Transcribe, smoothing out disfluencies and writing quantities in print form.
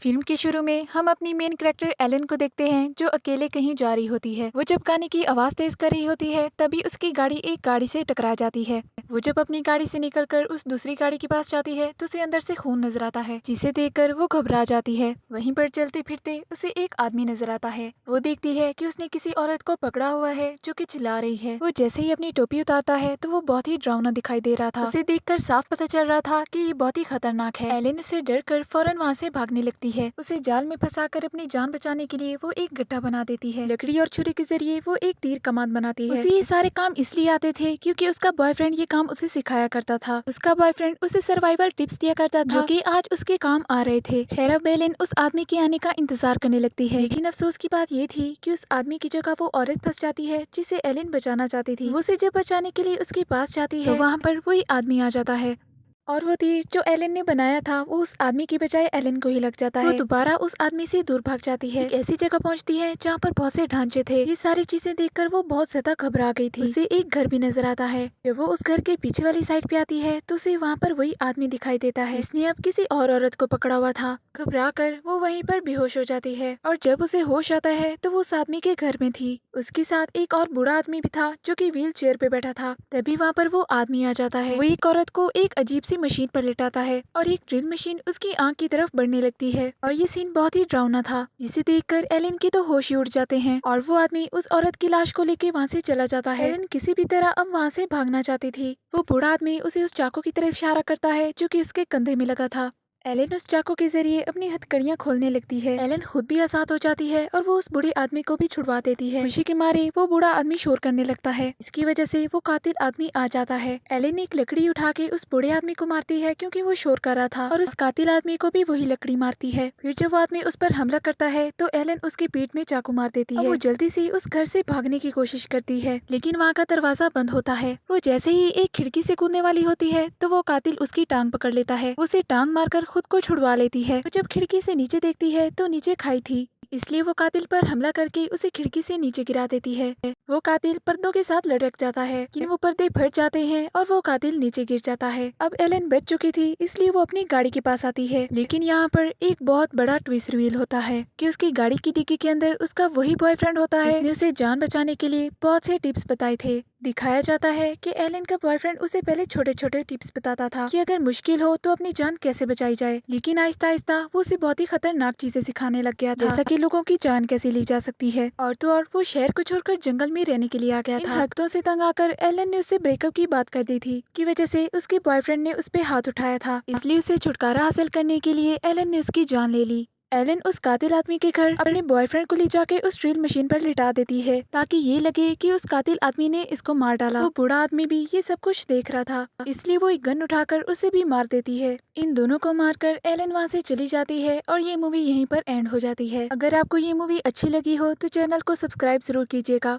Film के शुरू में हम अपनी मेन कैरेक्टर एलन को देखते हैं जो अकेले कहीं जा रही होती है। वो जब गाने की आवाज तेज कर रही होती है तभी उसकी गाड़ी एक गाड़ी से टकरा जाती है। वो जब अपनी गाड़ी से निकलकर उस दूसरी गाड़ी के पास जाती है तो उसे अंदर से खून नजर आता है, जिसे देखकर वो घबरा जाती है। वहीं पर चलते फिरते उसे एक आदमी नजर आता है। वो देखती है कि उसने किसी औरत को पकड़ा हुआ है जो कि चिल्ला रही है। वो जैसे ही अपनी टोपी उतारता है तो वो बहुत ही डरावना दिखाई दे रहा था। उसे देखकर साफ पता चल रहा था कि ये बहुत ही खतरनाक है। एलन उसे डर कर फौरन वहाँ से भागने लगती है। उसे जाल में फंसाकर अपनी जान बचाने के लिए वो एक गड्ढा बना देती है। लकड़ी और छुरी के जरिए वो एक तीर कमान बनाती है। उसे ये सारे काम इसलिए आते थे क्योंकि उसका बॉयफ्रेंड ये काम उसे सिखाया करता था। उसका बॉयफ्रेंड उसे सर्वाइवल टिप्स दिया करता था जो कि आज उसके काम आ रहे थे। खैर अब एलन उस आदमी के आने का इंतजार करने लगती है, लेकिन अफसोस की बात ये थी कि उस आदमी की जगह वो औरत फंस जाती है जिसे एलन बचाना चाहती थी। वो उसे जब बचाने के लिए उसके पास जाती है तो वहाँ पर वही आदमी आ जाता है और वो तीर जो एलन ने बनाया था वो उस आदमी की बजाय एलन को ही लग जाता है। वो दोबारा उस आदमी से दूर भाग जाती है। एक ऐसी जगह पहुंचती है जहाँ पर बहुत से ढांचे थे। ये सारी चीजें देखकर वो बहुत ज्यादा घबरा गई थी। उसे एक घर भी नजर आता है। जब वो उस घर के पीछे वाली साइड पे आती है तो उसे वहाँ पर वही आदमी दिखाई देता है। इसने अब किसी और औरत को पकड़ा हुआ था। घबरा कर वो वहीं पर बेहोश हो जाती है और जब उसे होश आता है तो वो उस आदमी के घर में थी। उसके साथ एक और बूढ़ा आदमी भी था जो कि व्हील चेयर पे बैठा था। तभी वहाँ पर वो आदमी आ जाता है। वो एक औरत को एक अजीब सी मशीन पर लिटाता है और एक ड्रिल मशीन उसकी आंख की तरफ बढ़ने लगती है और ये सीन बहुत ही डरावना था, जिसे देखकर एलन के तो होश ही उड़ जाते हैं और वो आदमी उस औरत की लाश को लेके वहाँ से चला जाता है। एलन किसी भी तरह अब वहाँ से भागना चाहती थी। वो बूढ़ा आदमी उसे उस चाकू की तरफ इशारा करता है जो कि उसके कंधे में लगा था। एलन उस चाकू के जरिए अपनी हथकड़ियां खोलने लगती है। एलन खुद भी आजाद हो जाती है और वो उस बूढ़े आदमी को भी छुड़वा देती है। खुशी के मारे वो बूढ़ा आदमी शोर करने लगता है। इसकी वजह से वो कातिल आदमी आ जाता है। एलन एक लकड़ी उठा के उस बूढ़े आदमी को मारती है क्योंकि वो शोर कर रहा था और उस कातिल आदमी को भी वही लकड़ी मारती है। फिर जब वो आदमी उस पर हमला करता है तो एलन उसके पेट में चाकू मार देती है। वो जल्दी से उस घर से भागने की कोशिश करती है, लेकिन वहाँ का दरवाजा बंद होता है। वो जैसे ही एक खिड़की से कूदने वाली होती है तो वो कातिल उसकी टांग पकड़ लेता है। उसे टांग मारकर खुद को छुड़वा लेती है। वो जब खिड़की से नीचे देखती है तो नीचे खाई थी, इसलिए वो कातिल पर हमला करके उसे खिड़की से नीचे गिरा देती है। वो कातिल पर्दों के साथ लटक जाता है, लेकिन वो पर्दे फट जाते हैं और वो कातिल नीचे गिर जाता है। अब एलन बच चुकी थी, इसलिए वो अपनी गाड़ी के पास आती है, लेकिन यहाँ पर एक बहुत बड़ा ट्विस्ट रिवील होता है कि उसकी गाड़ी की डिक्की के अंदर उसका वही बॉयफ्रेंड होता है जिसने उसे जान बचाने के लिए बहुत से टिप्स बताए थे। दिखाया जाता है कि एलन का बॉयफ्रेंड उसे पहले छोटे छोटे टिप्स बताता था कि अगर मुश्किल हो तो अपनी जान कैसे बचाई जाए, लेकिन आहिस्ता आहिस्ता वो उसे बहुत ही खतरनाक चीजें सिखाने लग गया था, जैसा कि लोगों की जान कैसे ली जा सकती है। और तो और वो शहर को छोड़कर जंगल में रहने के लिए आ गया था। इन हरकतों से तंग आकर एलन ने उससे ब्रेकअप की बात कर दी थी की वजह से उसके बॉयफ्रेंड ने उस पर हाथ उठाया था, इसलिए उसे छुटकारा हासिल करने के लिए एलन ने उसकी जान ले ली। एलन उस कातिल आदमी के घर अपने बॉयफ्रेंड को ले जाके उस ड्रिल मशीन पर लिटा देती है ताकि ये लगे कि उस कातिल आदमी ने इसको मार डाला। वो बूढ़ा आदमी भी ये सब कुछ देख रहा था, इसलिए वो एक गन उठाकर उसे भी मार देती है। इन दोनों को मारकर एलन वहाँ से चली जाती है और ये मूवी यहीं पर एंड हो जाती है। अगर आपको ये मूवी अच्छी लगी हो तो चैनल को सब्सक्राइब जरूर कीजिएगा।